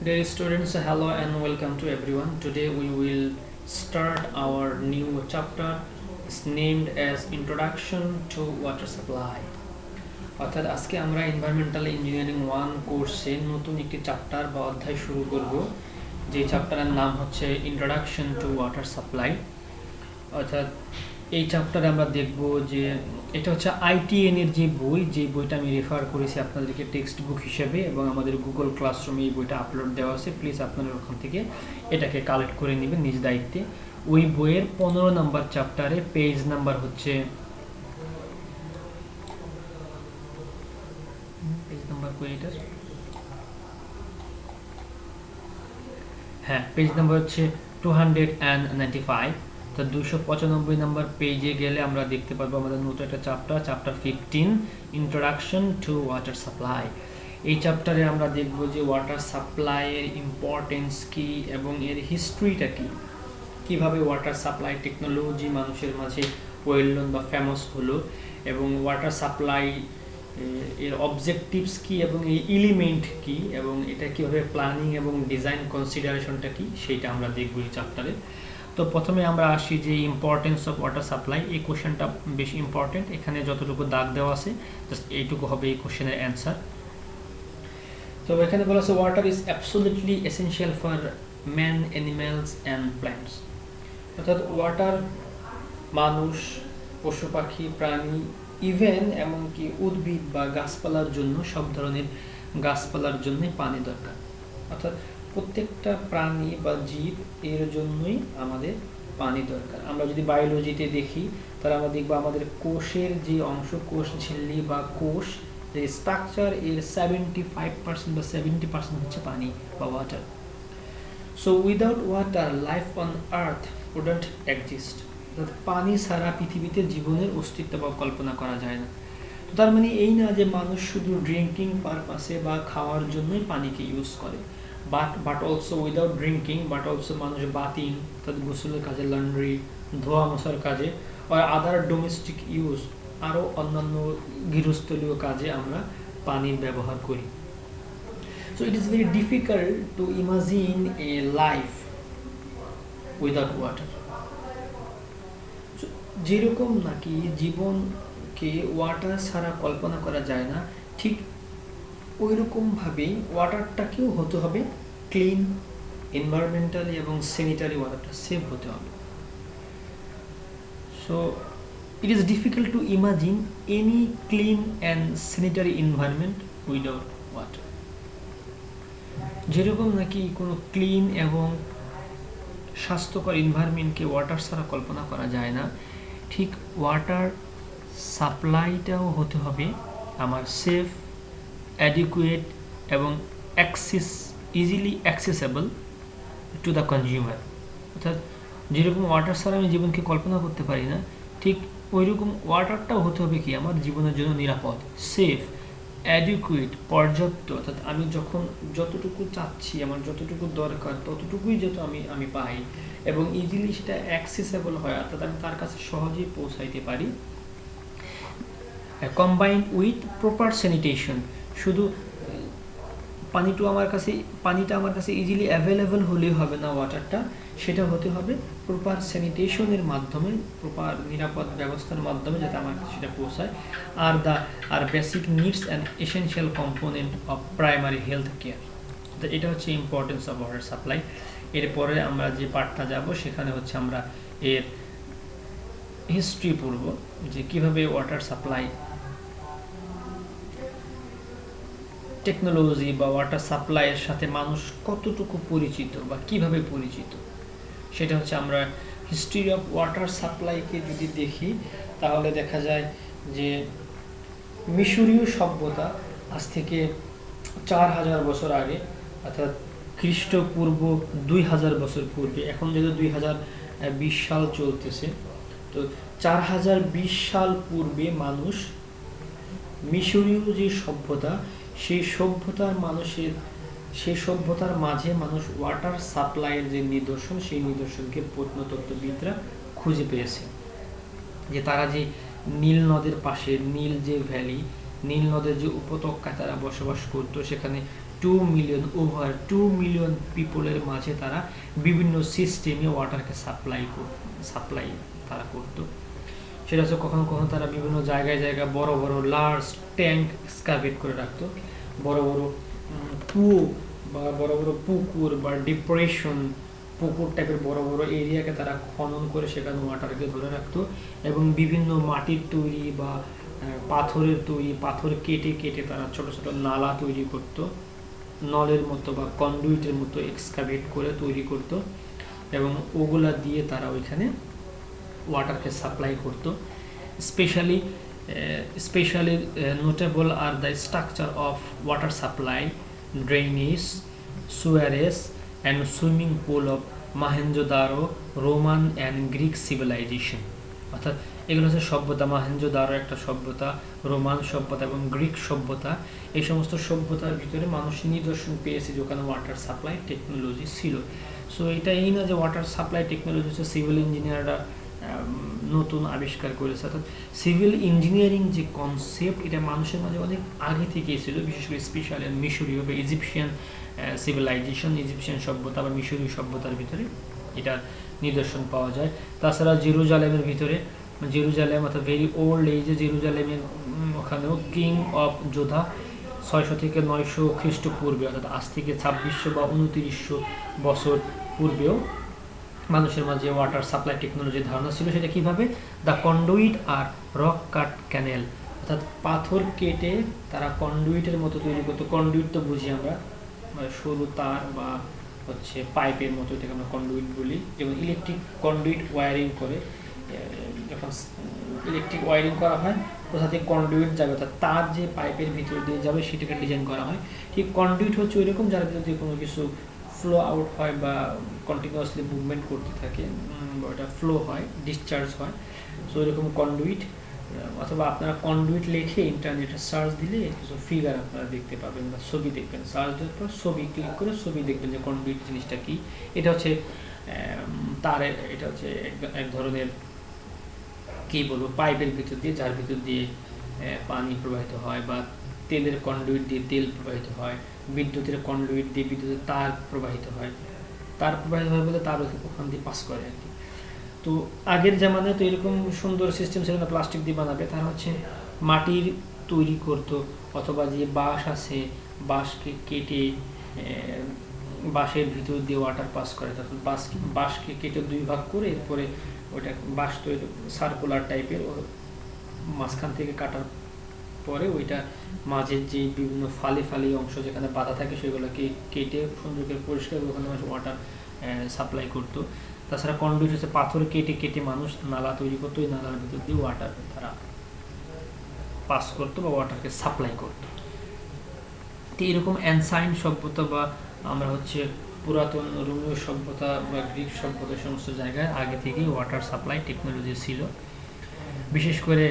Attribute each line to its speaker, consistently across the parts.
Speaker 1: Dear students, hello and welcome to everyone. Today we will start our new chapter. It's named as Introduction to Water Supply. অর্থাৎ আজকে আমরা environmental engineering 1 কোর্সে নতুন একটি chapter বা অধ্যায় শুরু করব, যে চ্যাপ্টারের নাম হচ্ছে ইন্ট্রোডাকশন টু ওয়াটার সাপ্লাই। অর্থাৎ এই চ্যাপ্টারে আমরা দেখব যে এটা হচ্ছে ITN এর যে বইটা আমি রেফার করেছি আপনাদেরকে টেক্সট বুক হিসেবে, এবং আমাদের গুগল ক্লাসরুমে এই বইটা আপলোড দেওয়া আছে। প্লিজ আপনারা ওখান থেকে এটাকে কালেক্ট করে নেবেন নিজ দায়িত্বে। ওই বইয়ের 15 নম্বর চ্যাপ্টারে পেজ নাম্বার হচ্ছে পেজ নাম্বার হচ্ছে 295। তো 295 নম্বর পেজে গেলে আমরা দেখতে পারবো আমাদের নতুন একটা chapter 15, introduction to water supply. এই চ্যাপ্টারে আমরা দেখব যে ওয়াটার সাপ্লাইয়ের ইম্পর্টেন্স কি এবং এর হিস্ট্রিটা কি, কিভাবে ওয়াটার সাপ্লাই টেকনোলজি মানুষের মাঝে ওয়েল নোন বা ফেমাস হলো, এবং ওয়াটার সাপ্লাই এর অবজেক্টিভস কি এবং এই এলিমেন্ট কি, এবং এটা কীভাবে প্ল্যানিং এবং ডিজাইন কনসিডারেশনটা কি, সেইটা আমরা দেখব এই চ্যাপ্টারে। তো প্রথমে আমরা আসি যে ইম্পর্টেন্স অফ ওয়াটার সাপ্লাই। এই কোশ্চেনটা বেশি ইম্পর্টেন্ট, এখানে যতটুকু দাগ দেওয়া আছে জাস্ট এইটুকু হবে এই কোশ্চেনের অ্যান্সার। তো এখানে বলা আছে water is absolutely essential for man, animals and plants. অর্থাৎ ওয়াটার মানুষ, পশু পাখি, প্রাণী, ইভেন এমনকি উদ্ভিদ বা গাছপালার জন্য, সব ধরনের গাছপালার জন্য পানি দরকার। অর্থাৎ প্রত্যেকটা প্রাণী বা জীব এর জন্যই আমাদের পানি দরকার। আমরা যদি বায়োলজিতে দেখি তাহলে আমরা দেখবো আমাদের কোষের যে অংশ, কোষ ঝিল্লি বা কোষ যে স্ট্রাকচার, এর 75% বা 70% হচ্ছে পানি বা water. So without water life on earth wouldn't exist. পানি ছাড়া পৃথিবীতে জীবনের অস্তিত্ব বা কল্পনা করা যায় না। তো তার মানে এই না যে মানুষ শুধু ড্রিঙ্কিং পারপাসে বা খাওয়ার জন্যই পানিকে ইউজ করে, but also without drinking, but also মানুষ বাথিং, তাদের গোসলের কাজে, লন্ড্রি, ধোয়া মোছার কাজে, আর আদার ডোমেস্টিক ইউজ, আরও অন্যান্য গৃহস্থলীয় কাজে আমরা পানির ব্যবহার করি। So it is very difficult to imagine a life without water. যেরকম নাকি জীবনকে ওয়াটার ছাড়া কল্পনা করা যায় না, ঠিক ওই রকমভাবেই ওয়াটারটাকেও হতে হবে ক্লিন, এনভায়রনমেন্টালি এবং স্যানিটারি, ওয়াটারটা সেভ হতে হবে। So it is difficult to imagine any clean and sanitary environment without water. যেরকম নাকি কোনো ক্লিন এবং স্বাস্থ্যকর এনভায়রনমেন্টকে ওয়াটার ছাড়া কল্পনা করা যায় না, ঠিক ওয়াটার সাপ্লাইটাও হতে হবে আমার সেফ, অ্যাডিকুয়েট এবং easily accessible to the consumer. অর্থাৎ যেরকম ওয়াটার ছাড়া আমি জীবনকে কল্পনা করতে পারি না, ঠিক ওইরকম ওয়াটারটাও হতে হবে কি আমার জীবনের জন্য নিরাপদ, সেফ, অ্যাডিকুয়েট, পর্যাপ্ত। অর্থাৎ আমি যখন যতটুকু চাচ্ছি, আমার যতটুকু দরকার ততটুকুই যত আমি পাই, এবং ইজিলি সেটা অ্যাক্সেসেবল হয়, অর্থাৎ আমি তার কাছে সহজেই পৌঁছাইতে পারি। কম্বাইন্ড উইথ প্রপার স্যানিটেশন, শুধু পানিটা আমার কাছে ইজিলি অ্যাভেলেবল হলেই হবে না, ওয়াটারটা সেটা হতে হবে প্রপার স্যানিটেশনের মাধ্যমে, প্রপার নিরাপদ ব্যবস্থার মাধ্যমে, যাতে আমার কাছে সেটা পৌঁছায়। আর basic needs and essential component of primary health care. তো এটা হচ্ছে ইম্পর্টেন্স অফ ওয়াটার সাপ্লাই। এরপরে আমরা যে পার্টটা যাব সেখানে হচ্ছে আমরা এর হিস্ট্রি পড়ব, যে কিভাবে ওয়াটার সাপ্লাই টেকনোলজি বা ওয়াটার সাপ্লাইয়ের সাথে মানুষ কতটুকু পরিচিত বা কিভাবে পরিচিত, সেটা হচ্ছে আমরা হিস্ট্রি অফ ওয়াটার সাপ্লাইকে যদি দেখি তাহলে দেখা যায় যে মিশরীয় সভ্যতা আজ থেকে 4000 বছর আগে, অর্থাৎ খ্রিস্টপূর্ব 2000 বছর পূর্বে, এখন যেহেতু 2020 সাল চলতেছে, তো 4020 সাল পূর্বে মানুষ, মিশরীয় যে সভ্যতা, সেই সভ্যতার মাঝে মানুষ ওয়াটার সাপ্লাইয়ের যে নিদর্শন, সেই নিদর্শনকে প্রত্নতত্ত্ববিদরা খুঁজে পেয়েছে। যে তারা যে নীল নদের পাশে, নীল যে ভ্যালি, নীল নদের যে উপত্যকায় তারা বসবাস করতো, সেখানে 2 মিলিয়ন, ওভার 2 মিলিয়ন পিপলের মাঝে তারা বিভিন্ন সিস্টেমে ওয়াটারকে সাপ্লাই তারা করতো। সেটা হচ্ছে কখনো কখনো তারা বিভিন্ন জায়গায় জায়গায় বড় বড় লার্জ ট্যাঙ্ক এক্সকাভেট করে রাখতো, বড় বড় কুয়ো বা বড় বড় পুকুর বা ডিপ্রেশন, পুকুর টাইপের বড় বড় এরিয়াকে তারা খনন করে সেখানে ওয়াটারকে ধরে রাখতো, এবং বিভিন্ন মাটির তৈরি বা পাথরের তৈরি, পাথর কেটে কেটে তারা ছোট ছোট নালা তৈরি করতো, নলের মতো বা কন্ডুইটের মতো এক্সকাভেট করে তৈরি করতো, এবং ওগুলা দিয়ে তারা ওইখানে ওয়াটারকে সাপ্লাই করতো। Specially notable are the structure of water supply, drainage, sewerage and swimming pool of Mohenjodaro, Roman and Greek civilisation. অর্থাৎ এগুলো হচ্ছে সভ্যতা, মহেঞ্জোদারো একটা সভ্যতা, রোমান সভ্যতা এবং গ্রিক সভ্যতা। এই সমস্ত সভ্যতার ভিতরে মানুষ নিদর্শন পেয়েছে যেখানে ওয়াটার সাপ্লাই টেকনোলজি ছিল। সো এটা এই না যে ওয়াটার সাপ্লাই টেকনোলজি হচ্ছে সিভিল ইঞ্জিনিয়াররা নতুন আবিষ্কার করেছে, অর্থাৎ সিভিল ইঞ্জিনিয়ারিং যে কনসেপ্ট এটা মানুষের মাঝে অনেক আগে থেকেই ছিল, বিশেষ করে স্পেশালি মিশরীয় বা ইজিপশিয়ান সিভিলাইজেশন, ইজিপশিয়ান সভ্যতা বা মিশরীয় সভ্যতার ভিতরে এটার নিদর্শন পাওয়া যায়। তাছাড়া জেরুজালেমের ভিতরে, জেরুজালেম অর্থাৎ ভেরি ওল্ড এজে জেরুজালেমের ওখানেও কিং অফ যোধা 600 থেকে 900 খ্রিস্টপূর্বে, অর্থাৎ আজ থেকে 2600 বা 2900 বছর পূর্বেও মানুষের মাঝে ওয়াটার সাপ্লাই টেকনোলজির ধারণা ছিল। সেটা কিভাবে? দ্য কন্ডুইট আর রক কাট ক্যানেল, অর্থাৎ পাথর কেটে তারা কন্ডুইটের মতো তৈরি করতো। কন্ডুইট তো বুঝি আমরা সরু তার বা হচ্ছে পাইপের মতো, এটাকে আমরা কন্ডুইট বলি। যেমন ইলেকট্রিক কন্ডুইট ওয়ারিং করে, যখন ইলেকট্রিক ওয়ারিং করা হয় কোথা থেকে কন্ডুইট যাবে, অর্থাৎ তার যে পাইপের ভিতর দিয়ে যাবে সেটাকে ডিজাইন করা হয়। ঠিক কন্ডুইট হচ্ছে ওই রকম, যার ভিতর দিয়ে কোনো কিছু ফ্লো আউট হয় বা কন্টিনিউয়াসলি মুভমেন্ট করতে থাকে, ওটা ফ্লো হয়, ডিসচার্জ হয়। সো এরকম কন্ডুইট, অথবা আপনারা কন্ডুইট লিখে ইন্টারনেটে সার্চ দিলে কিছু ফিগার আপনারা দেখতে পাবেন বা ছবি দেখবেন। সার্চ দেওয়ার পর ছবি ক্লিক করে ছবি দেখবেন যে কন্ডুইট জিনিসটা কি। এটা হচ্ছে তারের, এটা হচ্ছে এক ধরনের কি বলবো পাইপের ভিতর দিয়ে, যার ভিতর দিয়ে পানি প্রবাহিত হয়, বা তেলের কন্ডুইট দিয়ে তেল প্রবাহিত হয়, বিদ্যুতের কন্ডুইট দিয়ে বিদ্যুতের তার প্রবাহিত হয়। তার প্রবাহিত হয় বলে তার ওখান দিয়ে পাস করে আর কি। তো আগের জামানায় তো এরকম সুন্দর সিস্টেম ছিল না, প্লাস্টিক দিয়ে বানাবে, তারা হচ্ছে মাটির তৈরি করতো, অথবা যে বাঁশ আছে বাঁশকে কেটে বাঁশের ভিতর দিয়ে ওয়াটার পাস করে। তারপর বাঁশকে কেটে 2 ভাগ করে এরপরে ওইটা বাঁশ তৈরি সার্কুলার টাইপের, মাঝখান থেকে কাটার পরে ওইটা মাঝের যে বিভিন্ন ফালি ফালি অংশ যেখানে বাধা থাকে সেগুলোকে কেটে সুন্দর করে পরিষ্কার করে ওখানে মানুষ ওয়াটার সাপ্লাই করতো। তাছাড়া কন্ডুইট হচ্ছে পাথর কেটে কেটে মানুষ নালা তৈরি করতো, ওই নালার ভিতর দিয়ে ওয়াটার তারা পাস করতো বা ওয়াটারকে সাপ্লাই করতো। তো এরকম অ্যানসাইন্ট সভ্যতা বা আমরা হচ্ছে পুরাতন রোমীয় সভ্যতা বা গ্রিক সভ্যতা সমস্ত জায়গায় আগে থেকেই ওয়াটার সাপ্লাই টেকনোলজি ছিল। বিশেষ করে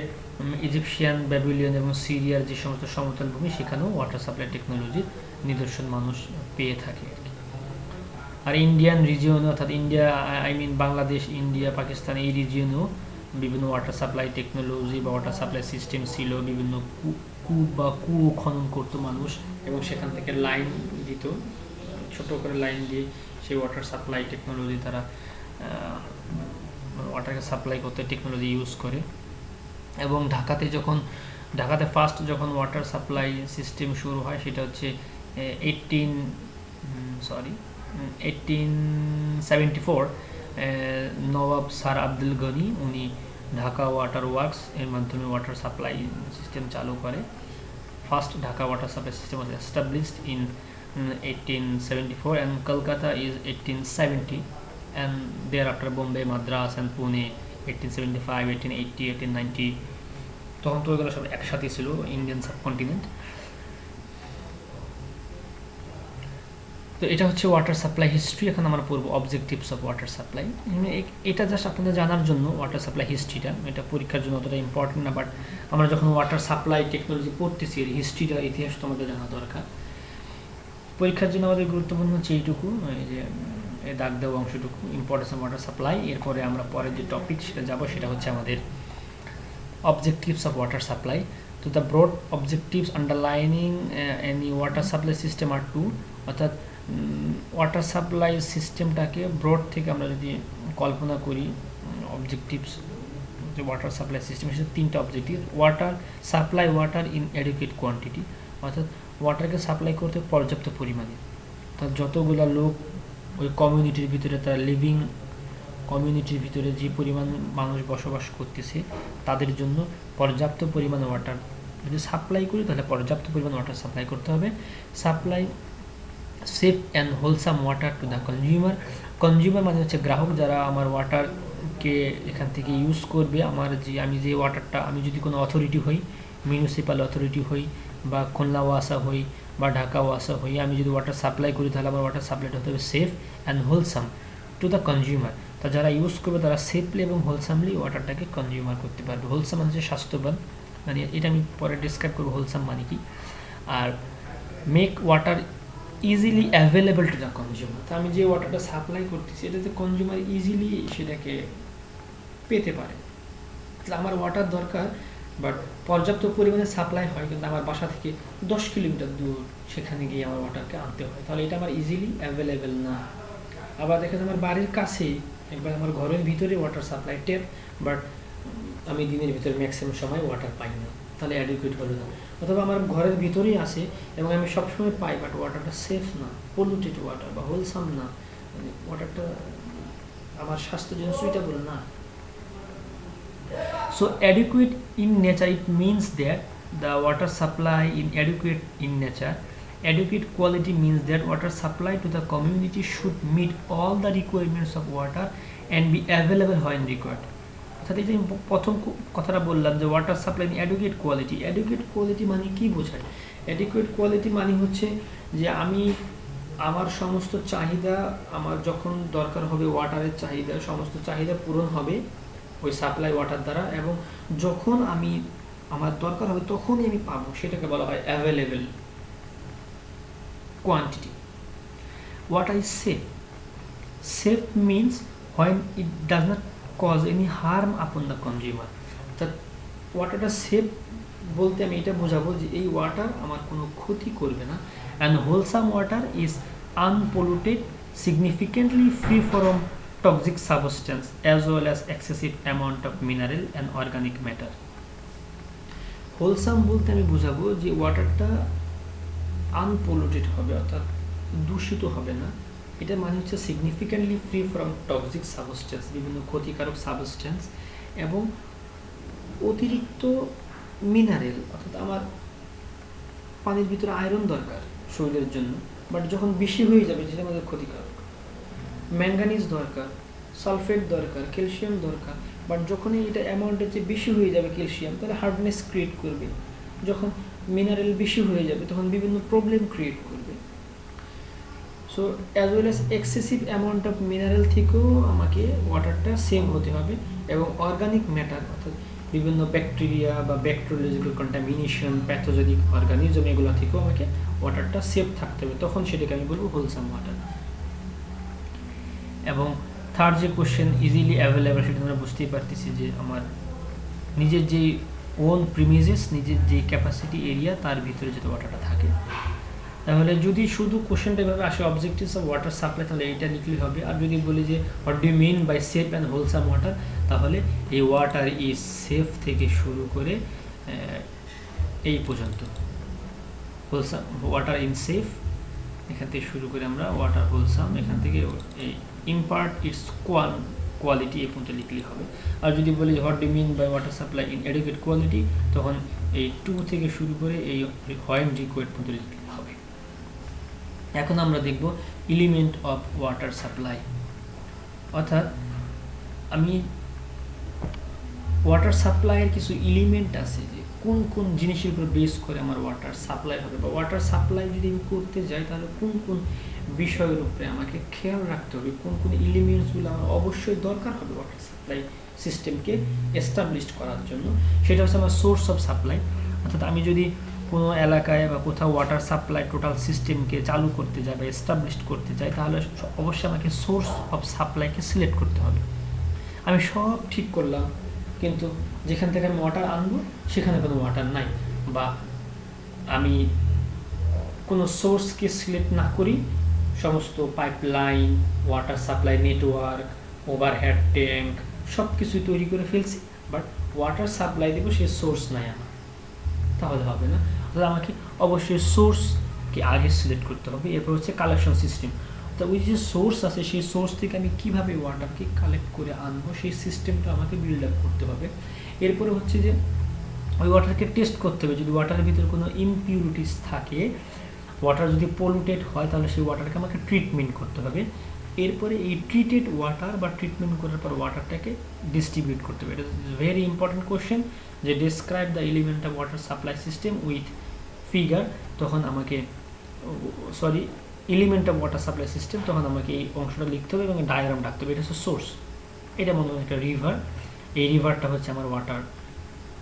Speaker 1: ইজিপশিয়ান, ব্যাবিলিয়ন এবং সিরিয়ার যে সমস্ত সমতল ভূমি সেখানেও ওয়াটার সাপ্লাই টেকনোলজির নিদর্শন মানুষ পেয়ে থাকে আর কি। আর ইন্ডিয়ান রিজিয়নে, অর্থাৎ ইন্ডিয়া বাংলাদেশ, ইন্ডিয়া, পাকিস্তান, এই রিজিয়নেও বিভিন্ন ওয়াটার সাপ্লাই টেকনোলজি বা ওয়াটার সাপ্লাই সিস্টেম ছিল। বিভিন্ন কূপ বা কুয়ো খনন করতো মানুষ, এবং সেখান থেকে লাইন দিত, ছোট করে লাইন দিয়ে সেই ওয়াটার সাপ্লাই টেকনোলজি তারা ওয়াটারকে সাপ্লাই করতে টেকনোলজি ইউজ করে। এবং ঢাকাতে ফার্স্ট যখন ওয়াটার সাপ্লাই সিস্টেম শুরু হয় সেটা হচ্ছে 1874 নবাব স্যার আব্দুল গনি উনি ঢাকা ওয়াটার ওয়ার্কস এর মাধ্যমে ওয়াটার সাপ্লাই সিস্টেম চালু করে। First Dhaka water supply system was established in 1874 and Kolkata is 1870, and thereafter Bombay, Madras and Pune 1875, 1880, 1890. তখন তো এগুলো সব একসাথে ছিল, ইন্ডিয়ান সাবকন্টিনেন্ট। তো এটা হচ্ছে ওয়াটার সাপ্লাই হিস্ট্রি। এখন আমরা পড়বো অবজেক্টিভস অফ ওয়াটার সাপ্লাই। এটা জাস্ট আপনাদের জানার জন্য ওয়াটার সাপ্লাই হিস্ট্রিটা, এটা পরীক্ষার জন্য অতটা ইম্পর্টেন্ট না, বাট আমরা যখন ওয়াটার সাপ্লাই টেকনোলজি পড়তেছি এর হিস্ট্রিটা, ইতিহাস তো আমাদের জানা দরকার। পরীক্ষার জন্য আমাদের গুরুত্বপূর্ণ হচ্ছে এইটুকু, এই যে দাগ দেওয়া অংশটুকু, ইম্পর্টেন্স অফ ওয়াটার সাপ্লাই। এরপরে আমরা পরের যে টপিক সেটা যাব, সেটা হচ্ছে আমাদের অবজেক্টিভস অফ ওয়াটার সাপ্লাই। তো তো the broad objectives underlining any water supply system are two, অর্থাৎ ওয়াটার সাপ্লাই সিস্টেমটাকে ব্রড থেকে আমরা যদি কল্পনা করি, অবজেক্টিভস যে ওয়াটার সাপ্লাই সিস্টেম সেটা তিনটা objective. Water supply water in adequate quantity, অর্থাৎ ওয়াটারকে সাপ্লাই করতে পর্যাপ্ত পরিমাণে, অর্থাৎ যতগুলো লোক ওই কমিউনিটির ভিতরে, তার লিভিং কমিউনিটির ভিতরে যে পরিমাণ মানুষ বসবাস করতেছে তাদের জন্য পর্যাপ্ত পরিমাণ ওয়াটার যদি সাপ্লাই করি তাহলে পর্যাপ্ত পরিমাণ ওয়াটার সাপ্লাই করতে হবে। Supply safe and wholesome water to the consumer. Consumer মানে হচ্ছে গ্রাহক, যারা আমার ওয়াটারকে এখান থেকে ইউজ করবে। আমি যে ওয়াটারটা, আমি যদি কোনো অথরিটি হই, মিউনিসিপ্যাল অথরিটি হই বা খুলনা ওয়াসা হই বা ঢাকা ওয়াসা হই, আমি যদি ওয়াটার সাপ্লাই করি তাহলে আমার ওয়াটার সাপ্লাইটা হতে হবে safe and wholesome two the consumer. তা যারা ইউজ করবে তারা সেফলি এবং হোলসামলি ওয়াটারটাকে কনজিউমার করতে পারবে। হোলসাম মানে হচ্ছে স্বাস্থ্যবান, মানে এটা আমি পরে ডিসক্রাইব করবো হোলসাম মানে কি। আর make water easily available to the consumer, তা আমি যে ওয়াটারটা সাপ্লাই করতেছি এটাতে কনজিউমার ইজিলি সেটাকে পেতে পারে। আমার ওয়াটার দরকার, বাট পর্যাপ্ত পরিমাণে সাপ্লাই হয়, কিন্তু আমার বাসা থেকে 10 কিলোমিটার দূর, সেখানে গিয়ে আমার ওয়াটারকে আনতে হয়, তাহলে এটা আমার ইজিলি অ্যাভেলেবেল না। আবার দেখা যায় আমার বাড়ির কাছেই, একবার আমার ঘরের ভিতরে ওয়াটার সাপ্লাই ট্যাপ, বাট আমি দিনের ভিতরে ম্যাক্সিমাম সময় ওয়াটার পাই না, তাহলে অ্যাডিকুয়েট হলো না। অথবা আমার ঘরের ভিতরেই আছে এবং আমি সবসময় পাই, বাট ওয়াটারটা সেফ না, পলিউটেড ওয়াটার বা হোলসাম না, মানে ওয়াটারটা আমার স্বাস্থ্যের জন্য সুইটেবল না। So adequate in nature, it means that the water supply in adequate in nature. Adequate quality means that water supply to the community should meet all the requirements of water and be available when required. অর্থাৎ এই যে প্রথম কথাটা বললাম যে water supply in adequate quality. Adequate quality মানে কি বোঝায়? অ্যাডিকুয়েট কোয়ালিটি মানে হচ্ছে যে আমি আমার সমস্ত চাহিদা, আমার যখন দরকার হবে ওয়াটারের চাহিদা, সমস্ত চাহিদা পূরণ হবে ওই সাপ্লাই ওয়াটার দ্বারা, এবং যখন আমার দরকার হবে তখনই আমি পাবো, সেটাকে বলা হয় available quantity. Water is safe. Safe means when it does not cause any harm upon the consumer. অর্থাৎ ওয়াটারটা সেফ বলতে আমি এটা বোঝাবো যে এই ওয়াটার আমার কোনো ক্ষতি করবে না। And wholesome water is unpolluted, significantly free from toxic substance as well as excessive amount of mineral and organic matter. Wholesome বলতে আমি বোঝাবো যে ওয়াটারটা আনপলিউটেড হবে, অর্থাৎ দূষিত হবে না। এটা মানে হচ্ছে significantly free from toxic substance, বিভিন্ন ক্ষতিকারক সাবস্টেন্স, এবং অতিরিক্ত মিনারেল, অর্থাৎ আমার পানির ভিতরে আয়রন দরকার শরীরের জন্য, বাট যখন বেশি হয়ে যাবে যেটা আমাদের ক্ষতিকারক। ম্যাঙ্গানিজ দরকার, সালফেট দরকার, ক্যালসিয়াম দরকার, বাট যখনই এটা অ্যামাউন্টের চেয়ে বেশি হয়ে যাবে ক্যালসিয়াম, তাহলে হার্ডনেস ক্রিয়েট করবে। যখন মিনারেল বেশি হয়ে যাবে তখন বিভিন্ন প্রবলেম ক্রিয়েট করবে। So as well as excessive amount of mineral থেকেও আমাকে ওয়াটারটা সেভ হতে হবে, এবং অর্গানিক ম্যাটার অর্থাৎ বিভিন্ন ব্যাকটেরিয়া বা ব্যাকটেরিওলজিক্যাল কন্টামিনেশন, প্যাথোজেনিক অর্গানিজম, এগুলো থেকেও আমাকে ওয়াটারটা সেভ থাকতে হবে, তখন সেটাকে আমি বলবো হোলসাম ওয়াটার। এবং থার্ড যে কোশ্চেন ইজিলি অ্যাভেলেবেল, সেটা আমরা বুঝতেই পারতেছি যে আমার নিজের যেই ওন প্রিমিজেস, নিজের যে ক্যাপাসিটি এরিয়া, তার ভিতরে যাতে ওয়াটারটা থাকে। তাহলে যদি শুধু কোশ্চেনটা এভাবে আসে অবজেক্টিভস অফ ওয়াটার সাপ্লাই, তাহলে এইটা লিখলেই হবে। আর যদি বলি যে what do you mean by safe and wholesome water, তাহলে এই ওয়াটার ইজ সেফ থেকে শুরু করে এই পর্যন্ত, হোলসাম ওয়াটার ইন সেফ, এখান থেকে শুরু করে আমরা ওয়াটার হোলসাম, এখান থেকে এই ইম্পার্ট ইটস কোয়ালিটি এই পর্যন্ত লিখলেই হবে। আর যদি বলি what do mean by water supply in adequate quality, তখন এই 2 থেকে শুরু করে এই হোয়েন রিকোয়ার্ড পর্যন্ত লিখলে হবে। এখন আমরা দেখব এলিমেন্ট অফ ওয়াটার সাপ্লাই, অর্থাৎ আমি ওয়াটার সাপ্লাইয়ের কিছু এলিমেন্ট আছে যে কোন কোন জিনিসের উপর বেস করে আমার ওয়াটার সাপ্লাই হবে, বা ওয়াটার সাপ্লাই যদি আমি করতে যাই তাহলে কোন কোন বিষয়ের উপরে আমাকে খেয়াল রাখতে হবে, কোন কোন এলিমেন্টসগুলো আমার অবশ্যই দরকার হবে ওয়াটার সাপ্লাই সিস্টেমকে এস্টাবলিশ করার জন্য। সেটা হচ্ছে আমার সোর্স অফ সাপ্লাই, অর্থাৎ আমি যদি কোনো এলাকায় বা কোথাও ওয়াটার সাপ্লাই টোটাল সিস্টেমকে চালু করতে যাই বা এস্টাবলিশ করতে চাই, তাহলে অবশ্যই আমাকে সোর্স অফ সাপ্লাইকে সিলেক্ট করতে হবে। আমি সব ঠিক করলাম, কিন্তু যেখান থেকে আমি ওয়াটার আনবো সেখানে কোনো ওয়াটার নাই, বা আমি কোনো সোর্সকে সিলেক্ট না করি সমস্ত pipeline, water supply network, overhead tank সব কিছুই তৈরি করে ফেলছি, বাট ওয়াটার সাপ্লাই দেবো সেই সোর্স নাই আমার, তাহলে হবে না। তাহলে আমাকে অবশ্যই সোর্সকে আগে সিলেক্ট করতে হবে। এরপর হচ্ছে কালেকশন সিস্টেম, তো ওই যে সোর্স আছে সেই সোর্স থেকে আমি কিভাবে ওয়াটারকে কালেক্ট করে আনবো সেই সিস্টেমটা আমাকে বিল্ড আপ করতে হবে। এরপরে হচ্ছে যে ওই ওয়াটারকে টেস্ট করতে হবে, যদি ওয়াটারের ভিতরে কোনো ইমপিউরিটিস থাকে, ওয়াটার যদি পলিউটেড হয় তাহলে সেই ওয়াটারকে আমাকে ট্রিটমেন্ট করতে হবে। এরপরে এই ট্রিটেড ওয়াটার বা ট্রিটমেন্ট করার পর ওয়াটারটাকে ডিস্ট্রিবিউট করতে হবে। এটা ইজ ভেরি ইম্পর্টেন্ট কোশ্চেন, যে describe the element of water supply system with figure, তখন আমাকে element of water supply system, তখন আমাকে এই অংশটা লিখতে হবে এবং ডায়াগ্রাম রাখতে হবে। এটা হচ্ছে সোর্স, এটা মনে হয় একটা রিভার, এই রিভারটা হচ্ছে আমার ওয়াটার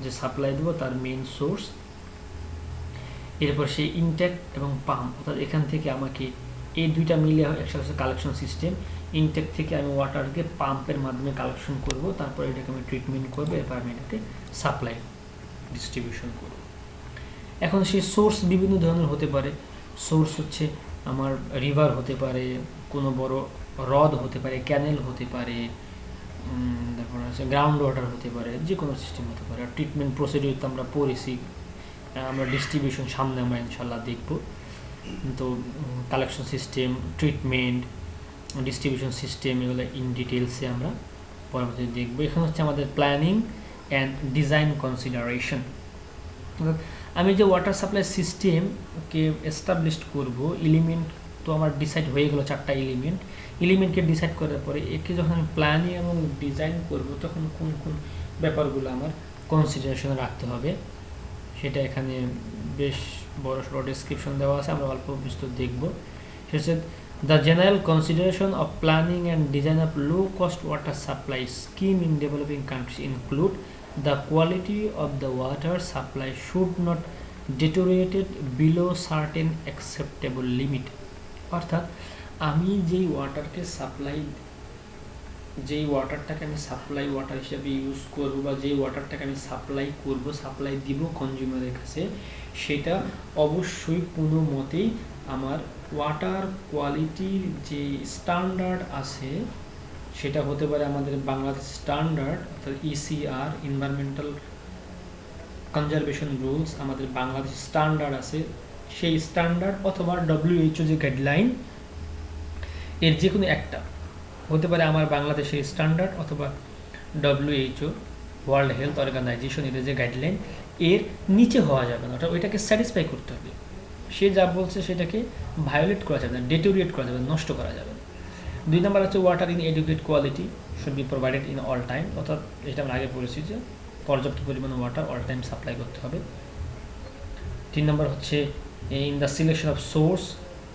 Speaker 1: যে সাপ্লাই দেবো তার মেইন সোর্স। এরপর সেই ইনটেক এবং পাম্প, অর্থাৎ এখান থেকে আমাকে এই দুইটা মিলে একসাথে হচ্ছে কালেকশন সিস্টেম। ইনটেক থেকে আমি ওয়াটারকে পাম্পের মাধ্যমে কালেকশন করব, তারপর এটাকে আমি ট্রিটমেন্ট করবো, এরপর আমি এটাকে সাপ্লাই ডিস্ট্রিবিউশন করব। এখন সেই সোর্স বিভিন্ন ধরনের হতে পারে। সোর্স হচ্ছে আমার রিভার হতে পারে, কোনো বড় হ্রদ হতে পারে, ক্যানেল হতে পারে, তারপর হচ্ছে গ্রাউন্ড ওয়াটার হতে পারে, যে কোনো সিস্টেম হতে পারে। আর ট্রিটমেন্ট প্রসিডিউর তো আমরা পড়েছি, আমরা ডিস্ট্রিবিউশন সামনে আমরা ইনশাল্লাহ দেখব। তো collection system, treatment, distribution system এগুলো ইন ডিটেলসে আমরা পরবর্তীতে দেখব। এখানে হচ্ছে আমাদের প্ল্যানিং অ্যান্ড ডিজাইন কনসিডারেশন। আমি যে ওয়াটার সাপ্লাই সিস্টেমকে এস্টাবলিশ করব, এলিমেন্ট তো আমার ডিসাইড হয়ে গেল, 4টা এলিমেন্টকে ডিসাইড করার পরে একে যখন আমি প্ল্যানিং এবং ডিজাইন করব তখন কোন কোন ব্যাপারগুলো আমার কনসিডারেশনে রাখতে হবে সেটা এখানে বেশ বড় সড়ো ডেসক্রিপশন দেওয়া আছে, আমরা অল্প বিস্তর দেখব। সেটা হচ্ছে the general consideration of planning and design of low cost water supply scheme in developing countries include the quality of the water supply should not deteriorate below certain acceptable limit। অর্থাৎ আমি যেই ওয়াটারটাকে আমি সাপ্লাই ওয়াটার হিসেবে use করব বা যেই ওয়াটারটাকে আমি supply দিব কনজিউমারের কাছে, সেটা অবশ্যই কোনো মতেই আমার ওয়াটার কোয়ালিটির যে স্ট্যান্ডার্ড আছে সেটা হতে পারে আমাদের বাংলাদেশ স্ট্যান্ডার্ড, অর্থাৎ ECR এনভায়রনমেন্টাল কনজারভেশন রুলস, আমাদের বাংলাদেশ স্ট্যান্ডার্ড আছে, সেই স্ট্যান্ডার্ড অথবা WHO যে গাইডলাইন, এর যে কোনো একটা হতে পারে আমার বাংলাদেশের স্ট্যান্ডার্ড অথবা WHO ওয়ার্ল্ড হেলথ অর্গানাইজেশন এদের যে গাইডলাইন, এর নিচে হওয়া যাবে না, অর্থাৎ ওইটাকে স্যাটিসফাই করতে হবে। সে যা বলছে সেটাকে ভায়োলেট করা যাবে না, ডেটোরিয়েট করা যাবে না, নষ্ট করা যাবে না। 2 নম্বর হচ্ছে water in educate quality should be provided in all time, অর্থাৎ এটা আমরা আগে বলেছি যে পর্যাপ্ত পরিমাণে ওয়াটার অল টাইম সাপ্লাই করতে হবে। 3 নম্বর হচ্ছে in the selection of swords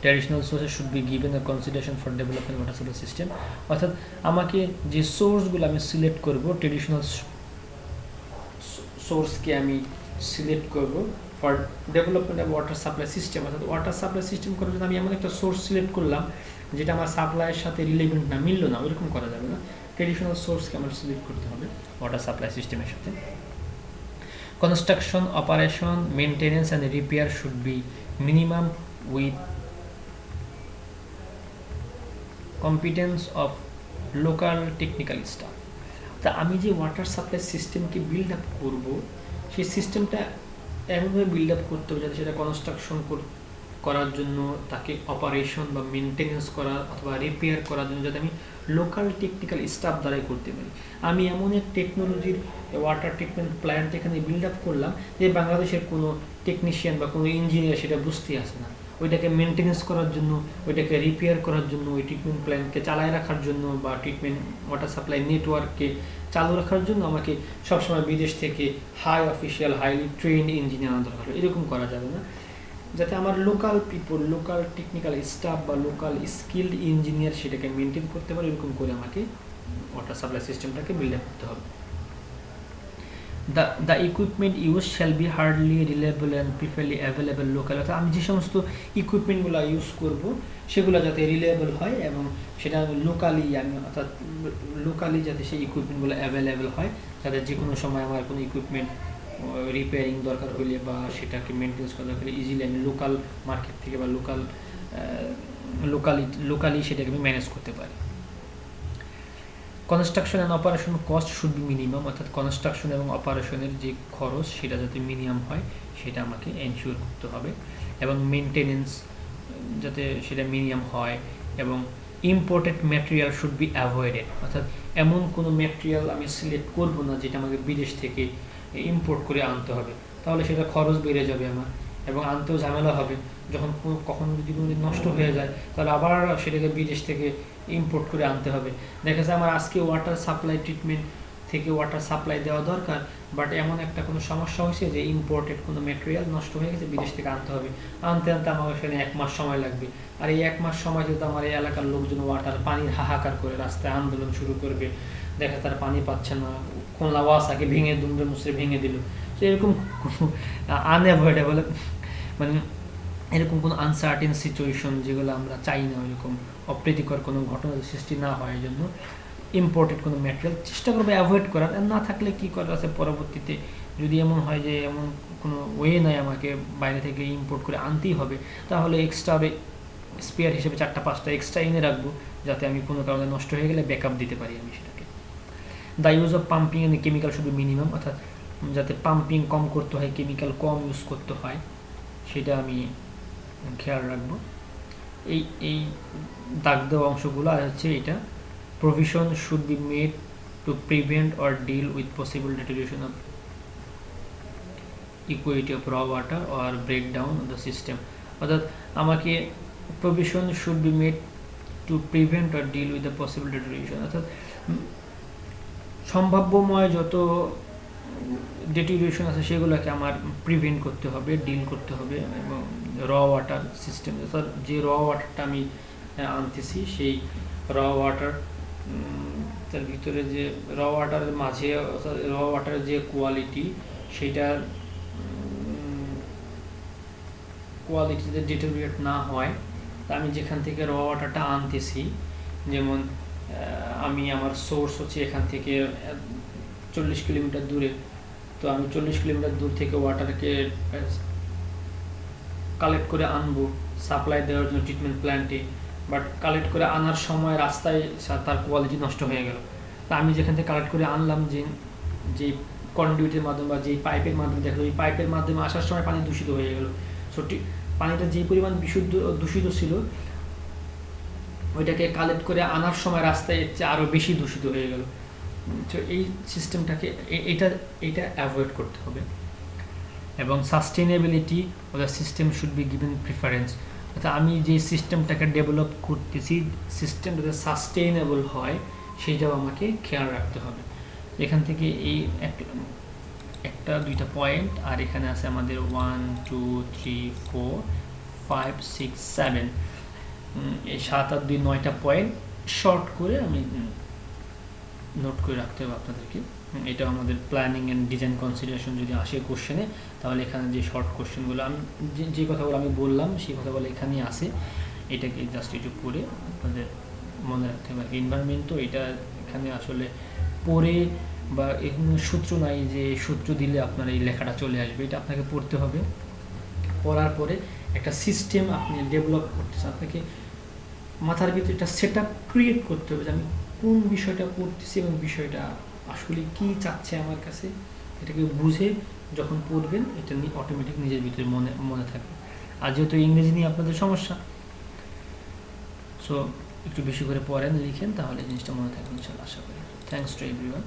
Speaker 1: traditional sources should be given a consideration for development water supply system, অর্থাৎ আমাকে যে সোর্সগুলো আমি সিলেক্ট করব, ট্র্যাডিশনাল সোর্সকে আমি সিলেক্ট করব for development of water supply system, অর্থাৎ ওয়াটার সাপ্লাই সিস্টেম করার জন্য আমি এমন একটা সোর্স সিলেক্ট করলাম যেটা আমার সাপ্লাইয়ের সাথে রিলেভেন্ট না, মিলল না, ওইরকম করা যাবে না। ট্র্যাডিশনাল সোর্সকে আমার সিলেক্ট করতে হবে ওয়াটার সাপ্লাই সিস্টেমের সাথে। Construction, operation, maintenance and repair should be minimum with competence of local technical staff. তা আমি যে ওয়াটার সাপ্লাই সিস্টেমকে বিল্ড আপ করবো, সেই সিস্টেমটা এমনভাবে বিল্ড আপ করতে হবে যাতে সেটা কনস্ট্রাকশন করার জন্য, তাকে অপারেশন বা মেনটেনেন্স করা অথবা রিপেয়ার করার জন্য যাতে আমি লোকাল টেকনিক্যাল স্টাফ দ্বারাই করতে পারি। আমি এমন এক টেকনোলজির ওয়াটার ট্রিটমেন্ট প্ল্যান্ট এখানে বিল্ড আপ করলাম যে বাংলাদেশের কোনো টেকনিশিয়ান বা কোনো ইঞ্জিনিয়ার সেটা বুঝতেই আসে না, ওইটাকে মেনটেনেন্স করার জন্য, ওইটাকে রিপেয়ার করার জন্য, ওই ট্রিটমেন্ট প্ল্যান্টকে চালায় রাখার জন্য বা ট্রিটমেন্ট ওয়াটার সাপ্লাই নেটওয়ার্ককে চালু রাখার জন্য আমাকে সবসময় বিদেশ থেকে high official highly trained engineer আনা দরকার। এরকম করা যাবে না, যাতে আমার local people, local technical staff বা লোকাল স্কিল্ড ইঞ্জিনিয়ার সেটাকে মেনটেন করতে পারে, এরকম করে আমাকে ওয়াটার সাপ্লাই সিস্টেমটাকে বিল্ড আপ করতে হবে। The equipment use shall be hardly reliable and preferably available local, অর্থাৎ আমি যে সমস্ত ইকুইপমেন্টগুলো ইউজ করব সেগুলো যাতে রিলায়েবল হয় এবং সেটা লোকালি যাতে সেই ইকুইপমেন্টগুলো অ্যাভেলেবল হয়, যাতে যে কোনো সময় আমার কোনো ইকুইপমেন্ট রিপেয়ারিং দরকার হলে বা সেটাকে মেনটেন্স করা দরকার হলে ইজিলি আমি লোকাল মার্কেট থেকে বা লোকালি সেটাকে আমি ম্যানেজ করতে পারি। Construction and operation cost should be minimum, অর্থাৎ কনস্ট্রাকশন এবং অপারেশনের যে খরচ সেটা যাতে মিনিমাম হয় সেটা আমাকে এনশিওর করতে হবে, এবং মেনটেনেন্স যাতে সেটা মিনিমাম হয়, এবং imported material should be avoided, অর্থাৎ এমন কোনো ম্যাটেরিয়াল আমি সিলেক্ট করবো না যেটা আমাকে বিদেশ থেকে ইম্পোর্ট করে আনতে হবে, তাহলে সেটা খরচ বেড়ে যাবে আমার এবং আনতেও ঝামেলা হবে। যখন কখনো যদি কোনো নষ্ট হয়ে যায় তাহলে আবার সেটাকে বিদেশ থেকে ইম্পোর্ট করে আনতে হবে। দেখা যায় আমার আজকে ওয়াটার সাপ্লাই ট্রিটমেন্ট থেকে ওয়াটার সাপ্লাই দেওয়া দরকার, বাট এমন একটা কোনো সমস্যা হয়েছে যে ইম্পোর্টেড কোনো ম্যাটেরিয়াল নষ্ট হয়ে গেছে, বিদেশ থেকে আনতে হবে, আনতে আমার সেখানে 1 মাস সময় লাগবে। আর এই 1 মাস সময় যদি আমার এই এলাকার লোকজন ওয়াটার পানির হাহাকার করে রাস্তায় আন্দোলন শুরু করবে, দেখা তারা পানি পাচ্ছে না, খুলনা ওয়াসাকে ভেঙে দুমড়ে মুচড়ে ভেঙে দিল, তো এরকম আনঅ্যাভয়েডেবল মানে এরকম কোনো আনসার্টেন সিচুয়েশন যেগুলো আমরা চাই না, ওইরকম অপ্রীতিকর কোনো ঘটনার সৃষ্টি না হয়, এই জন্য ইম্পোর্টেড কোনো ম্যাটেরিয়াল চেষ্টা করবো অ্যাভয়েড করার। আর না থাকলে কী করার আছে, পরবর্তীতে যদি এমন হয় যে এমন কোনো ওয়ে নাই আমাকে বাইরে থেকে ইম্পোর্ট করে আনতেই হবে, তাহলে এক্সট্রা স্পেয়ার হিসেবে 4-5টা এক্সট্রা এনে রাখবো, যাতে আমি কোনো কারণে নষ্ট হয়ে গেলে ব্যাকআপ দিতে পারি আমি সেটাকে। The use of pumping and chemical should be minimum, অর্থাৎ যাতে পাম্পিং কম করতে হয়, কেমিক্যাল কম ইউজ করতে হয়, সেটা আমি খেয়াল রাখবো। এই দাগ দেওয়া অংশগুলো আর হচ্ছে এটা provision should be made to prevent or deal with possible deterioration of equity of raw water or breakdown of the system, অর্থাৎ আমাকে provision should be made to prevent or deal with the possible deterioration, অর্থাৎ সম্ভাব্যময় যত ডেটিরিয়েশন আছে সেগুলোকে আমার prevent করতে হবে, deal করতে হবে, এবং র ওয়াটার সিস্টেম, অর্থাৎ যে র ওয়াটারটা আমি আনতেছি সেই র ওয়াটার তার ভিতরে যে র ওয়াটারের মাঝে র ওয়াটারের যে কোয়ালিটি সেইটার কোয়ালিটি যাতে ডিটেরিয়েট না হয়, তা আমি যেখান থেকে র ওয়াটারটা আনতেছি, যেমন আমি আমার সোর্স হচ্ছে এখান থেকে 40 কিলোমিটার দূরে, তো আমি 40 কিলোমিটার দূর থেকে ওয়াটারকে কালেক্ট করে আনবো সাপ্লাই দেওয়ার জন্য ট্রিটমেন্ট প্ল্যান্টে, বাট কালেক্ট করে আনার সময় রাস্তায় তার কোয়ালিটি নষ্ট হয়ে গেল। তা আমি যেখান থেকে কালেক্ট করে আনলাম যে কন্ডুইটের মাধ্যমে বা যেই পাইপের মাধ্যমে, দেখো এই পাইপের মাধ্যমে আসার সময় পানি দূষিত হয়ে গেল, সো পানিটা যেই পরিমাণ দূষিত ছিল ওইটাকে কালেক্ট করে আনার সময় রাস্তায় এর চেয়ে আরও বেশি দূষিত হয়ে গেল। তো এই সিস্টেমটাকে এটা অ্যাভয়েড করতে হবে। এবং sustainability of the system should be given preference, অর্থাৎ আমি যে সিস্টেমটাকে ডেভেলপ করতেছি সিস্টেমটা যাতে সাস্টেনেবল হয় সেইটাও আমাকে খেয়াল রাখতে হবে। এখান থেকে এই একটা দুইটা পয়েন্ট, আর এখানে আছে আমাদের 1 2 3 4 5 6 7 এই 7 আর 2 9টা পয়েন্ট শর্ট করে আমি নোট করে রাখতে হবে আপনাদেরকে। এটা আমাদের প্ল্যানিং অ্যান্ড ডিজাইন কনসিডারেশন যদি আসে কোশ্চেনে, তাহলে এখানে যে শর্ট কোশ্চেনগুলো আমি যে কথাগুলো আমি বললাম সেই কথাগুলো এখানেই আসে, এটাকে জাস্ট একটু পড়ে আপনাদের মনে রাখতে হবে। এনভায়রনমেন্ট তো এটা এখানে আসলে পড়ে বা এখানে সূত্র নাই যে সূত্র দিলে আপনার এই লেখাটা চলে আসবে, এটা আপনাকে পড়তে হবে। পড়ার পরে একটা সিস্টেম আপনি ডেভেলপ করতেছেন, আপনাকে মাথার ভিতরে একটা সেট আপ ক্রিয়েট করতে হবে যে আমি কোন বিষয়টা পড়তেছি এবং বিষয়টা আসলে কি চাচ্ছে আমার কাছে, এটাকে বুঝে যখন পড়বেন এটা অটোমেটিক নিজের ভিতরে মনে থাকবে। আর যেহেতু ইংরেজি নিয়ে আপনাদের সমস্যা, সো একটু বেশি করে পড়েন লিখেন, তাহলে জিনিসটা মনে থাকবে ইনশাআল্লাহ, আশা করি। Thanks to everyone.